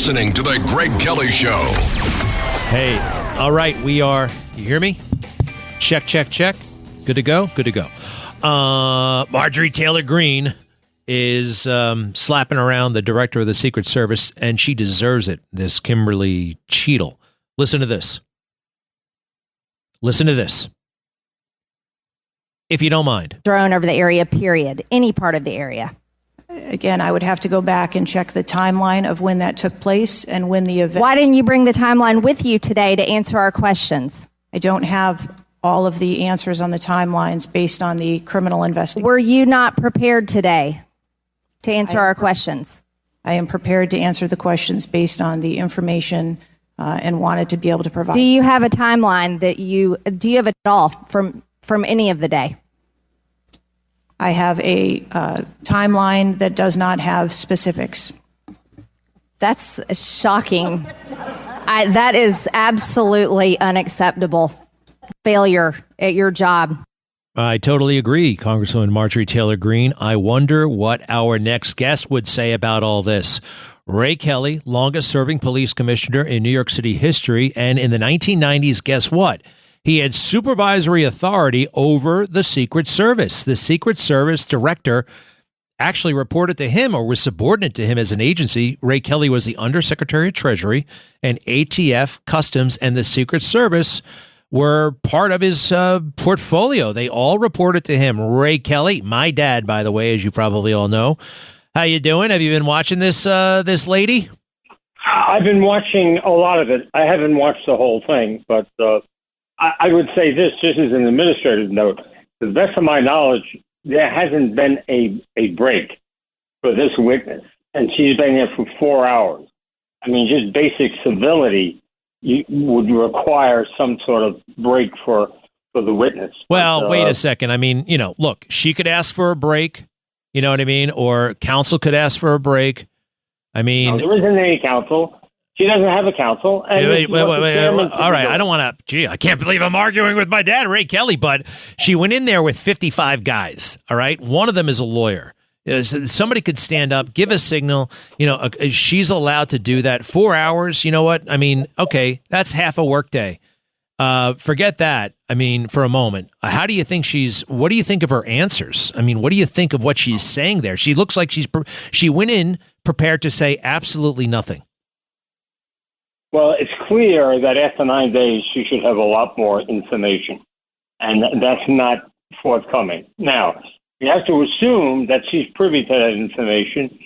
listening to The Greg Kelly Show. Hey, all right, we are, you hear me? Check, check, check. Good to go? Good to go. Marjorie Taylor Greene is slapping around the director of the Secret Service, and she deserves it, this Kimberly Cheadle. Listen to this. Listen to this. If you don't mind. Drone over the area, period. Any part of the area. Again, I would have to go back and check the timeline of when that took place and when the event... Why didn't you bring the timeline with you today to answer our questions? I don't have all of the answers on the timelines based on the criminal investigation. Were you not prepared today to answer our questions? I am prepared to answer the questions based on the information and wanted to be able to provide. Do you have a timeline that do you have it all from any of the day? I have a timeline that does not have specifics. That's shocking. That is absolutely unacceptable. Failure at your job. I totally agree, Congresswoman Marjorie Taylor Greene. I wonder what our next guest would say about all this. Ray Kelly, longest-serving police commissioner in New York City history, and in the 1990s, guess what? He had supervisory authority over the Secret Service. The Secret Service director actually reported to him or was subordinate to him as an agency. Ray Kelly was the Undersecretary of Treasury, and ATF, Customs, and the Secret Service were part of his portfolio. They all reported to him. Ray Kelly, my dad, by the way, as you probably all know. How you doing? Have you been watching this lady? I've been watching a lot of it. I haven't watched the whole thing, but I would say this, just as an administrative note. To the best of my knowledge, there hasn't been a break for this witness, and she's been here for 4 hours. I mean, just basic civility would require some sort of break for the witness. Well, wait a second. I mean, look, she could ask for a break, you know what I mean? Or counsel could ask for a break. I mean... No, there isn't any counsel. She doesn't have a counsel. And wait. All right, I don't want to... I can't believe I'm arguing with my dad, Ray Kelly, but she went in there with 55 guys, all right? One of them is a lawyer. Somebody could stand up, give a signal. She's allowed to do that. 4 hours, you know what? I mean, okay, that's half a workday. Forget that. I mean, for a moment. How do you think what do you think of her answers? I mean, what do you think of what she's saying there? She looks like she went in prepared to say absolutely nothing. Well, it's clear that after 9 days, she should have a lot more information, and that's not forthcoming. Now, you have to assume that she's privy to that information.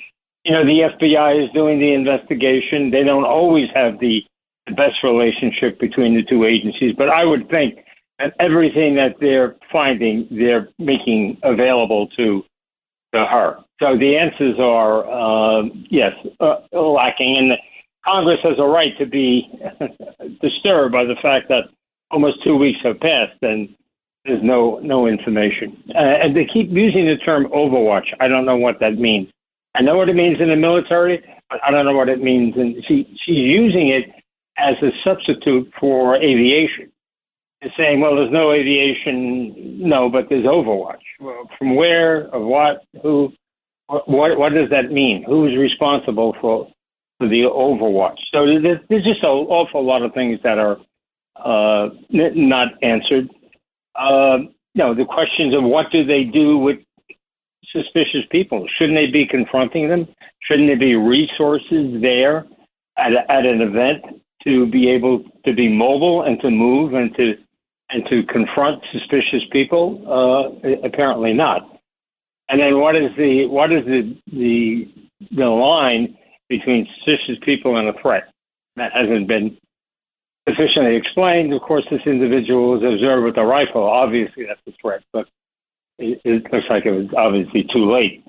The FBI is doing the investigation. They don't always have the best relationship between the two agencies, but I would think that everything that they're finding, they're making available to her. So the answers are, yes, lacking. And Congress has a right to be disturbed by the fact that almost 2 weeks have passed and there's no information. And they keep using the term overwatch. I don't know what that means. I know what it means in the military, but I don't know what it means. And she's using it as a substitute for aviation. They're saying, well, there's no aviation. No, but there's overwatch. Well, from where, of what, who, what does that mean? Who's responsible for the overwatch? So there's just an awful lot of things that are not answered. The questions of what do they do with suspicious people? Shouldn't they be confronting them? Shouldn't there be resources there at an event to be able to be mobile and to move and to confront suspicious people? Apparently not. And then what is the line between suspicious people and a threat? That hasn't been sufficiently explained. Of course, this individual was observed with a rifle. Obviously, that's a threat, but it looks like it was obviously too late.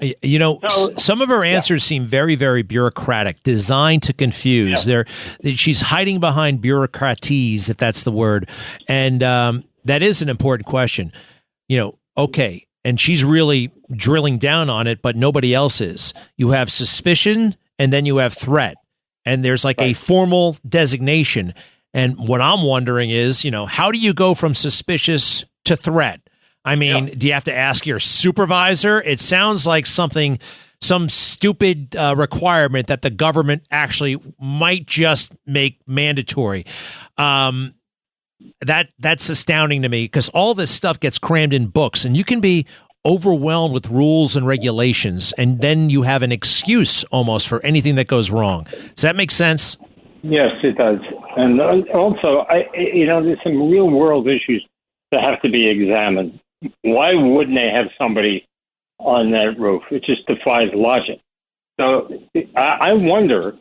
Some of her answers seem very, very bureaucratic, designed to confuse. Yeah. She's hiding behind bureaucraties, if that's the word. And that is an important question. Okay, and she's really drilling down on it, but nobody else is. You have suspicion, and then you have threat. And there's like a formal designation. And what I'm wondering is, how do you go from suspicious to threat? I mean, do you have to ask your supervisor? It sounds like some stupid requirement that the government actually might just make mandatory. That's astounding to me, because all this stuff gets crammed in books, and you can be overwhelmed with rules and regulations, and then you have an excuse almost for anything that goes wrong. Does that make sense? Yes, it does. And also, there's some real world issues that have to be examined. Why wouldn't they have somebody on that roof? It just defies logic. So I wonder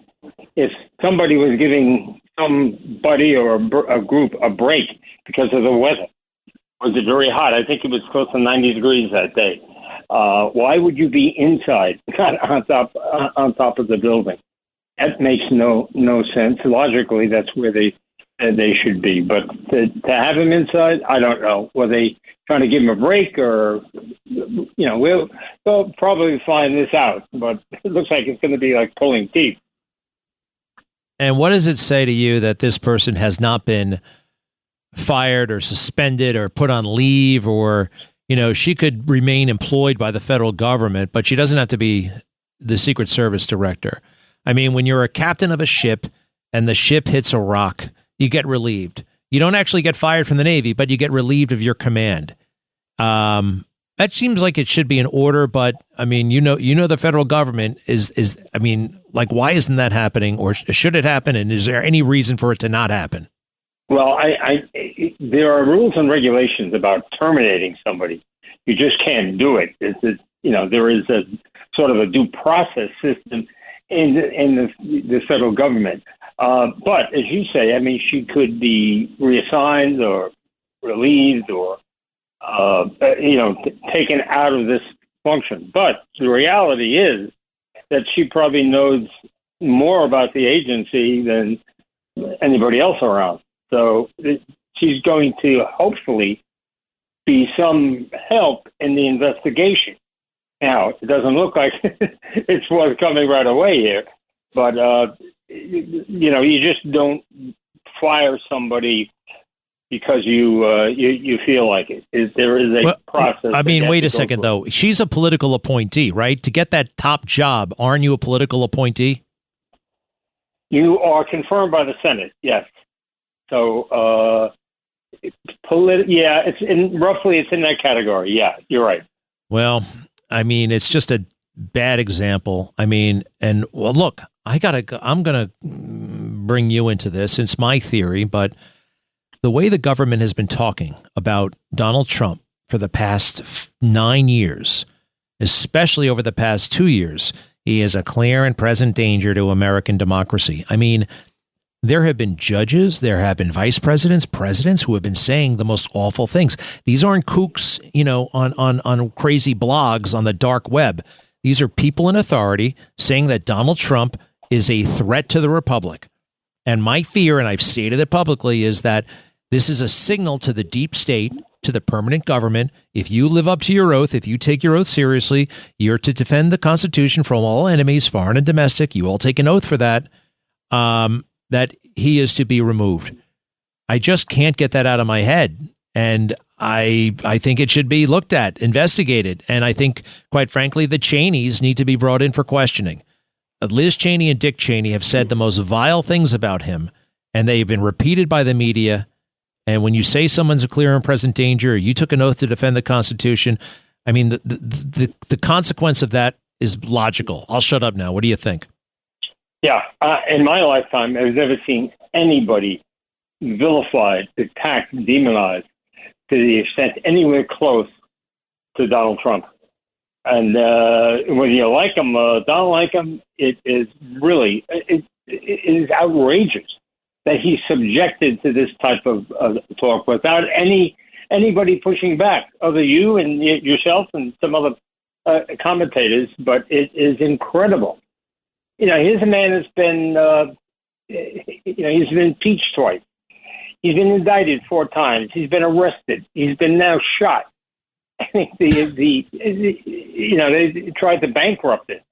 if somebody was giving somebody or a group a break because of the weather. Was it very hot? I think it was close to 90 degrees that day. Why would you be inside, not on top of the building? That makes no sense. Logically, that's where they should be. But to have him inside, I don't know. Were they trying to give him a break, or we'll probably find this out. But it looks like it's going to be like pulling teeth. And what does it say to you that this person has not been fired or suspended or put on leave, or, she could remain employed by the federal government, but she doesn't have to be the Secret Service director? I mean, when you're a captain of a ship and the ship hits a rock, you get relieved. You don't actually get fired from the Navy, but you get relieved of your command. That seems like it should be in order, but I mean, the federal government is why isn't that happening, or should it happen? And is there any reason for it to not happen? Well, there are rules and regulations about terminating somebody. You just can't do it. There is a sort of a due process system in the federal government. But as you say, I mean, she could be reassigned or relieved or, taken out of this function. But the reality is that she probably knows more about the agency than anybody else around. So she's going to hopefully be some help in the investigation. Now, it doesn't look like it's forthcoming right away here, but, you just don't fire somebody because you feel like it. There is a process. I mean, wait a second, though. She's a political appointee, right? To get that top job, aren't you a political appointee? You are confirmed by the Senate, yes. So, it's in that category. Yeah, you're right. Well, I mean, it's just a bad example. I mean, look, I'm going to bring you into this. It's my theory, but the way the government has been talking about Donald Trump for the past 9 years, especially over the past 2 years, he is a clear and present danger to American democracy. I mean, there have been judges, there have been vice presidents, presidents who have been saying the most awful things. These aren't kooks, on crazy blogs on the dark web. These are people in authority saying that Donald Trump is a threat to the republic. And my fear, and I've stated it publicly, is that this is a signal to the deep state, to the permanent government. If you live up to your oath, if you take your oath seriously, you're to defend the Constitution from all enemies, foreign and domestic. You all take an oath for that. That he is to be removed. I just can't get that out of my head. And I think it should be looked at, investigated. And I think, quite frankly, the Cheneys need to be brought in for questioning. Liz Cheney and Dick Cheney have said the most vile things about him, and they've been repeated by the media. And when you say someone's a clear and present danger, you took an oath to defend the Constitution. I mean, the consequence of that is logical. I'll shut up now. What do you think? Yeah, in my lifetime, I've never seen anybody vilified, attacked, demonized to the extent anywhere close to Donald Trump. And whether you like him or don't like him, it is really it is outrageous that he's subjected to this type of talk without anybody pushing back, other you and yourself and some other commentators. But it is incredible. Here's a man that's been, he's been impeached twice. He's been indicted 4 times. He's been arrested. He's been now shot. I think they tried to bankrupt it.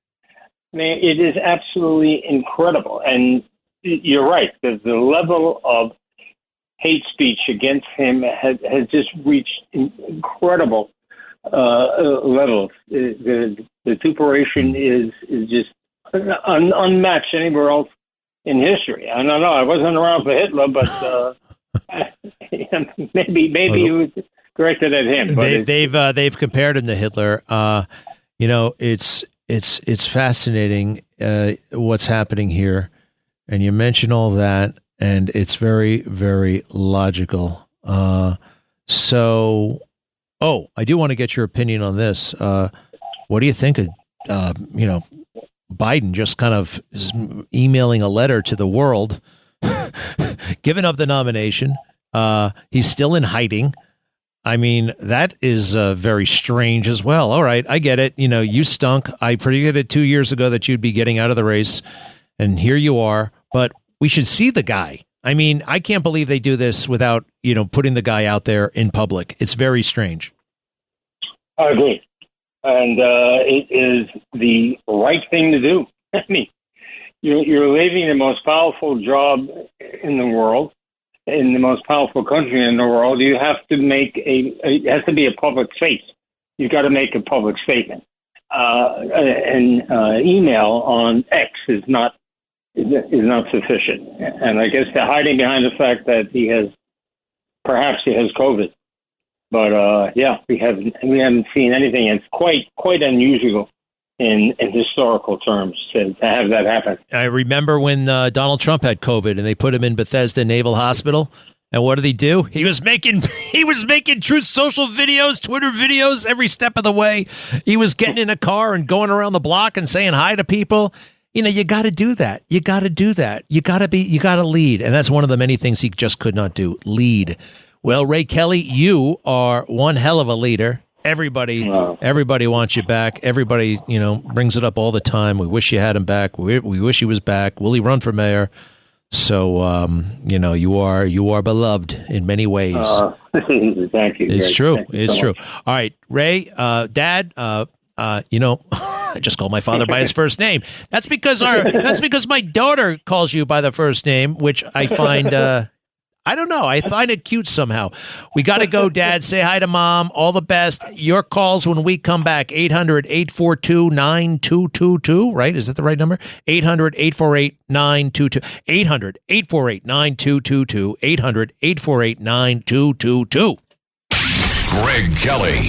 I mean, it is absolutely incredible. And you're right. The level of hate speech against him has just reached incredible levels. The vituperation is just unmatched anywhere else in history. I don't know. I wasn't around for Hitler, but maybe he was directed at him. But they've compared him to Hitler. It's fascinating what's happening here, and you mention all that, and it's very, very logical. So, I do want to get your opinion on this. What do you think of Biden just kind of is emailing a letter to the world, giving up the nomination? He's still in hiding. I mean, that is very strange as well. All right, I get it. You stunk. I predicted 2 years ago that you'd be getting out of the race, and here you are. But we should see the guy. I mean, I can't believe they do this without, putting the guy out there in public. It's very strange. I agree. And it is the right thing to do. I mean, you're leaving the most powerful job in the world, in the most powerful country in the world. You have to make it has to be a public face. You've got to make a public statement. An email on X is not sufficient. And I guess they're hiding behind the fact that he has COVID. But we haven't seen anything. It's quite unusual in historical terms to have that happen. I remember when Donald Trump had COVID and they put him in Bethesda Naval Hospital. And what did he do? He was making Truth Social videos, Twitter videos every step of the way. He was getting in a car and going around the block and saying hi to people. You got to do that. You got to do that. You got to lead. And that's one of the many things he just could not do. Lead. Well, Ray Kelly, you are one hell of a leader. Everybody wants you back. Everybody, brings it up all the time. We wish you had him back. We wish he was back. Will he run for mayor? So, you are beloved in many ways. Thank you. It's Greg. true. Thank you It's so true. much. All right, Ray, Dad, I just called my father by his first name. That's because my daughter calls you by the first name, which I find I don't know. I find it cute somehow. We got to go, Dad. Say hi to Mom. All the best. Your calls when we come back. 800-842-9222, right? Is that the right number? 800-848-9222. 800-848-9222. 800-848-9222. Greg Kelly.